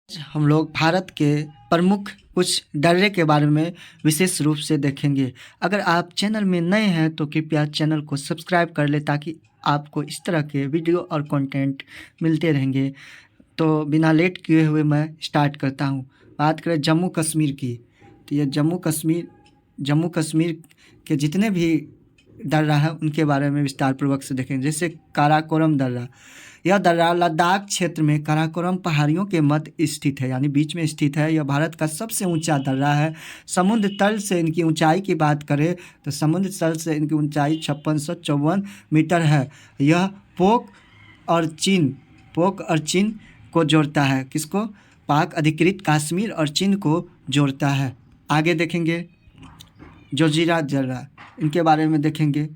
हम लोग भारत के प्रमुख कुछ दर्रे के बारे में विशेष रूप से देखेंगे। अगर आप चैनल में नए हैं तो कृपया चैनल को सब्सक्राइब कर लें ताकि आपको इस तरह के वीडियो और कंटेंट मिलते रहेंगे। तो बिना लेट किए हुए मैं स्टार्ट करता हूँ। बात करें जम्मू कश्मीर की, तो ये जम्मू कश्मीर के जितने भी दर्रा है उनके बारे में विस्तार पूर्वक से देखेंगे। जैसे काराकोरम दर्रा, यह दर्रा लद्दाख क्षेत्र में काराकोरम पहाड़ियों के मध्य स्थित है, यानी बीच में स्थित है। यह भारत का सबसे ऊंचा दर्रा है। समुद्र तल से इनकी ऊंचाई की बात करें तो समुद्र तल से इनकी ऊंचाई 5654 मीटर है। यह पोक और चीन को जोड़ता है। किसको? पाक अधिकृत कश्मीर और चीन को जोड़ता है। आगे देखेंगे जोजिरा दर्रा, इनके बारे में देखेंगे।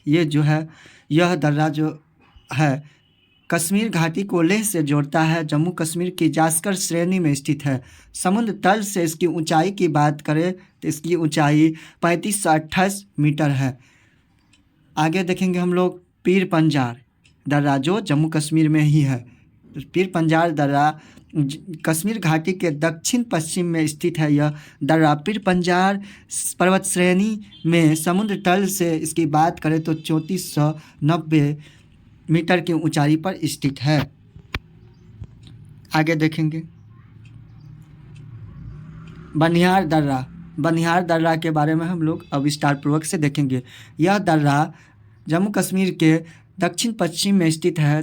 ये जो है, यह दर्रा जो है कश्मीर घाटी को लेह से जोड़ता है। जम्मू कश्मीर की जास्कर श्रेणी में स्थित है। समुद्र तल से इसकी ऊंचाई की बात करें तो इसकी ऊंचाई 3528 मीटर है। आगे देखेंगे हम लोग पीर पंजाल दर्रा, जो जम्मू कश्मीर में ही है। पीर पंजाल दर्रा कश्मीर घाटी के दक्षिण पश्चिम में स्थित है। यह दर्रा पीर पंजाल पर्वत श्रेणी में समुद्र तल से इसकी बात करें तो 3490 मीटर की ऊंचाई पर स्थित है। आगे देखेंगे बनिहार दर्रा के बारे में हम लोग अब विस्तार पूर्वक से देखेंगे। यह दर्रा जम्मू कश्मीर के दक्षिण पश्चिम में स्थित है।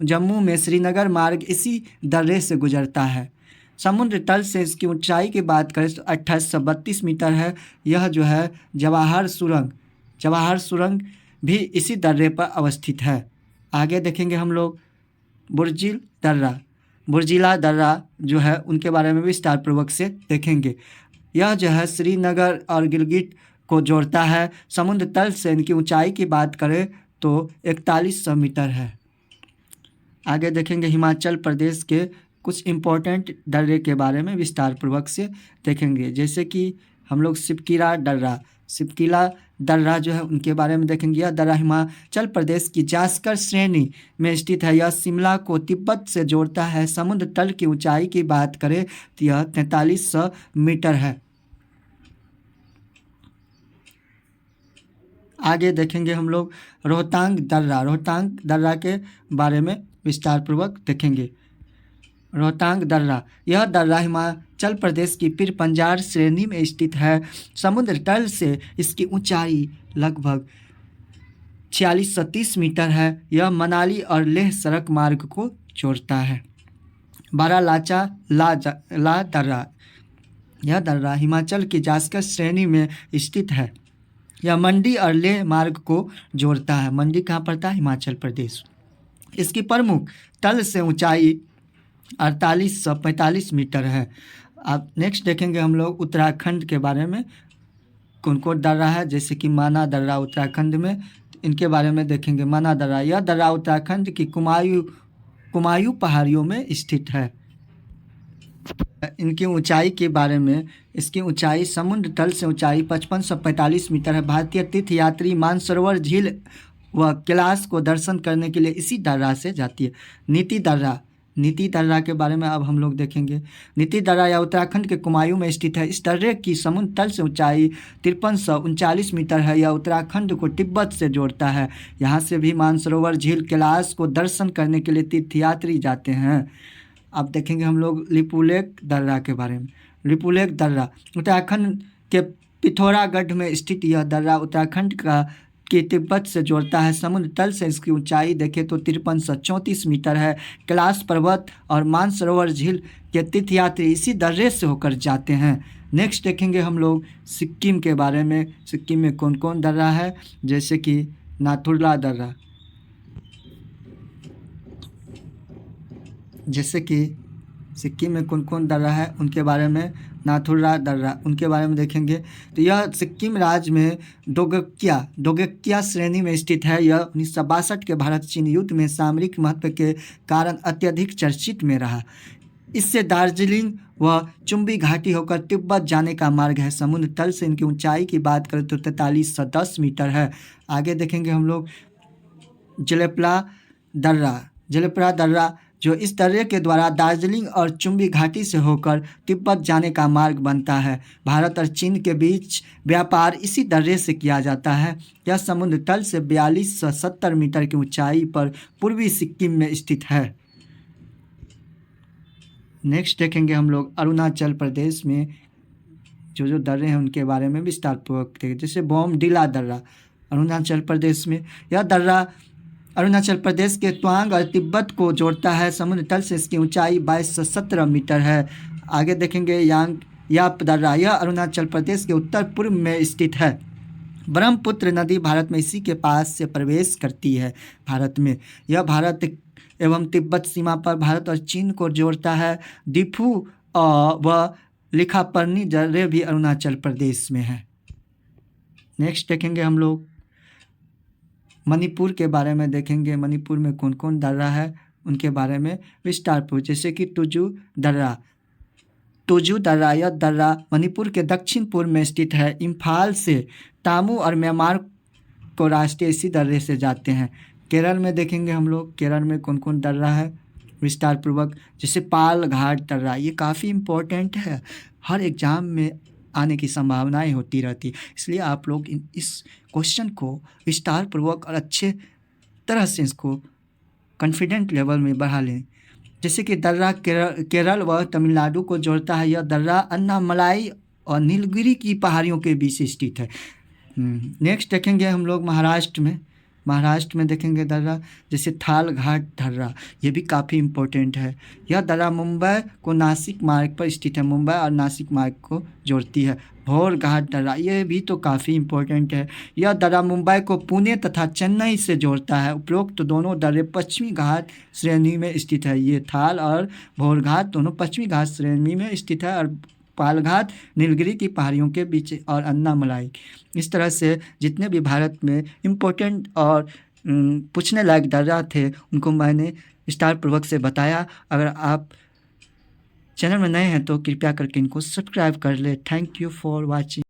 जम्मू में श्रीनगर मार्ग इसी दर्रे से गुजरता है। समुद्र तल से इसकी ऊंचाई की बात करें तो 2832 मीटर है। यह जो है जवाहर सुरंग भी इसी दर्रे पर अवस्थित है। आगे देखेंगे हम लोग बुर्जिला दर्रा जो है उनके बारे में विस्तार पूर्वक से देखेंगे। यह जो है श्रीनगर और गिलगित को जोड़ता है। समुद्र तल से इनकी ऊंचाई की बात करें तो 4100 मीटर है। आगे देखेंगे हिमाचल प्रदेश के कुछ इम्पोर्टेंट दर्रे के बारे में विस्तार पूर्वक से देखेंगे। जैसे कि हम लोग सिपकिला दर्रा जो है उनके बारे में देखेंगे। यह दर्रा हिमाचल प्रदेश की जास्कर श्रेणी में स्थित है। यह शिमला को तिब्बत से जोड़ता है। समुद्र तल की ऊंचाई की बात करें तो यह 4300 मीटर है। आगे देखेंगे हम लोग रोहतांग दर्रा के बारे में विस्तार पूर्वक देखेंगे। रोहतांग दर्रा, यह दर्रा हिमाचल प्रदेश की पीर पंजाल श्रेणी में स्थित है। समुद्र तल से इसकी ऊंचाई लगभग 4630 मीटर है। यह मनाली और लेह सड़क मार्ग को जोड़ता है। बारालाचा ला दर्रा, यह दर्रा हिमाचल की जास्कर श्रेणी में स्थित है। यह मंडी और लेह मार्ग को जोड़ता है। मंडी कहाँ पड़ता है? हिमाचल प्रदेश। इसकी प्रमुख तल से ऊंचाई 4845 मीटर है। अब नेक्स्ट देखेंगे हम लोग उत्तराखंड के बारे में। कौन कौन दर्रा है? जैसे कि माना दर्रा उत्तराखंड में, इनके बारे में देखेंगे। माना दर्रा, यह दर्रा उत्तराखंड की कुमायूं पहाड़ियों में स्थित है। इनकी ऊंचाई के बारे में, इसकी ऊंचाई समुद्र तल से ऊंचाई 5545 मीटर है। भारतीय तीर्थयात्री मानसरोवर झील व कैलाश को दर्शन करने के लिए इसी दर्रा से जाती है। नीति दर्रा के बारे में अब हम लोग देखेंगे। नीति दर्रा या उत्तराखंड के कुमायूं में स्थित है। इस दर्रे की समुद्र तल से ऊंचाई 5339 मीटर है। यह उत्तराखंड को तिब्बत से जोड़ता है। यहाँ से भी मानसरोवर झील कैलाश को दर्शन करने के लिए तीर्थयात्री जाते हैं। अब देखेंगे हम लोग लिपुलेख दर्रा के बारे में। लिपुलेख दर्रा उत्तराखंड के पिथौरागढ़ में स्थित यह दर्रा उत्तराखंड के तिब्बत से जोड़ता है। समुद्र तल से इसकी ऊंचाई देखें तो 5334 मीटर है। कैलाश पर्वत और मानसरोवर झील के तीर्थयात्री इसी दर्रे से होकर जाते हैं। नेक्स्ट देखेंगे हम लोग सिक्किम के बारे में। सिक्किम में कौन कौन दर्रा है? जैसे कि नाथुला दर्रा, जैसे कि सिक्किम में कौन कौन दर्रा है उनके बारे में। नाथुला दर्रा, उनके बारे में देखेंगे तो यह सिक्किम राज्य में दोगक्या श्रेणी में स्थित है। यह 1962 के भारत चीन युद्ध में सामरिक महत्व के कारण अत्यधिक चर्चित में रहा। इससे दार्जिलिंग व चुम्बी घाटी होकर तिब्बत जाने का मार्ग है। समुद्र तल से इनकी ऊंचाई की बात करें तो 4310 मीटर है। आगे देखेंगे हम लोग जलेपरा दर्रा जो इस दर्रे के द्वारा दार्जिलिंग और चुम्बी घाटी से होकर तिब्बत जाने का मार्ग बनता है। भारत और चीन के बीच व्यापार इसी दर्रे से किया जाता है। यह समुद्र तल से 4270 मीटर की ऊंचाई पर पूर्वी सिक्किम में स्थित है। नेक्स्ट देखेंगे हम लोग अरुणाचल प्रदेश में जो दर्रे हैं उनके बारे में विस्तारपूर्वक देखेंगे। जैसे बोमडिला दर्रा अरुणाचल प्रदेश में, यह दर्रा अरुणाचल प्रदेश के तवांग और तिब्बत को जोड़ता है। समुद्र तल से इसकी ऊंचाई 2217 मीटर है। आगे देखेंगे याप दर्रा, यह अरुणाचल प्रदेश के उत्तर पूर्व में स्थित है। ब्रह्मपुत्र नदी भारत में इसी के पास से प्रवेश करती है। भारत में यह भारत एवं तिब्बत सीमा पर भारत और चीन को जोड़ता है। दिफू व लिखापर्नी दर्रे भी अरुणाचल प्रदेश में है। नेक्स्ट देखेंगे हम लोग मणिपुर के बारे में देखेंगे। मणिपुर में कौन कौन दर्रा है उनके बारे में विस्तारपूर्वक। जैसे कि तुजू दर्रा यह दर्रा मणिपुर के दक्षिण पूर्व में स्थित है। इम्फाल से तामू और म्यांमार को रास्ते इसी दर्रे से जाते हैं। केरल में देखेंगे हम लोग, केरल में कौन कौन दर्रा है विस्तारपूर्वक। जैसे पाल घाट दर्रा, ये काफ़ी इम्पोर्टेंट है, हर एग्ज़ाम में आने की संभावनाएं होती रहती, इसलिए आप लोग इस क्वेश्चन को विस्तारपूर्वक और अच्छे तरह से इसको कॉन्फिडेंट लेवल में बढ़ा लें। जैसे कि दर्रा केरल व तमिलनाडु को जोड़ता है। यह दर्रा अन्नामलाई और नीलगिरी की पहाड़ियों के बीच स्थित है। नेक्स्ट देखेंगे हम लोग महाराष्ट्र में देखेंगे दर्रा, जैसे थाल घाट दर्रा, ये भी काफ़ी इम्पोर्टेंट है। यह दर्रा मुंबई को नासिक मार्ग पर स्थित है, मुंबई और नासिक मार्ग को जोड़ती है। भोर घाट दर्रा, ये भी तो काफ़ी इम्पोर्टेंट है। यह दर्रा मुंबई को पुणे तथा चेन्नई से जोड़ता है। उपरोक्त तो दोनों दर्रे पश्चिमी घाट श्रेणी में स्थित है। ये थाल और भोर घाट दोनों पश्चिमी घाट श्रेणी में स्थित है और पालघाट नीलगिरी की पहाड़ियों के बीच और अन्नामलाई। इस तरह से जितने भी भारत में इम्पोर्टेंट और पूछने लायक दर्रा थे उनको मैंने विस्तारपूर्वक से बताया। अगर आप चैनल में नए हैं तो कृपया करके इनको सब्सक्राइब कर ले। Thank you for watching.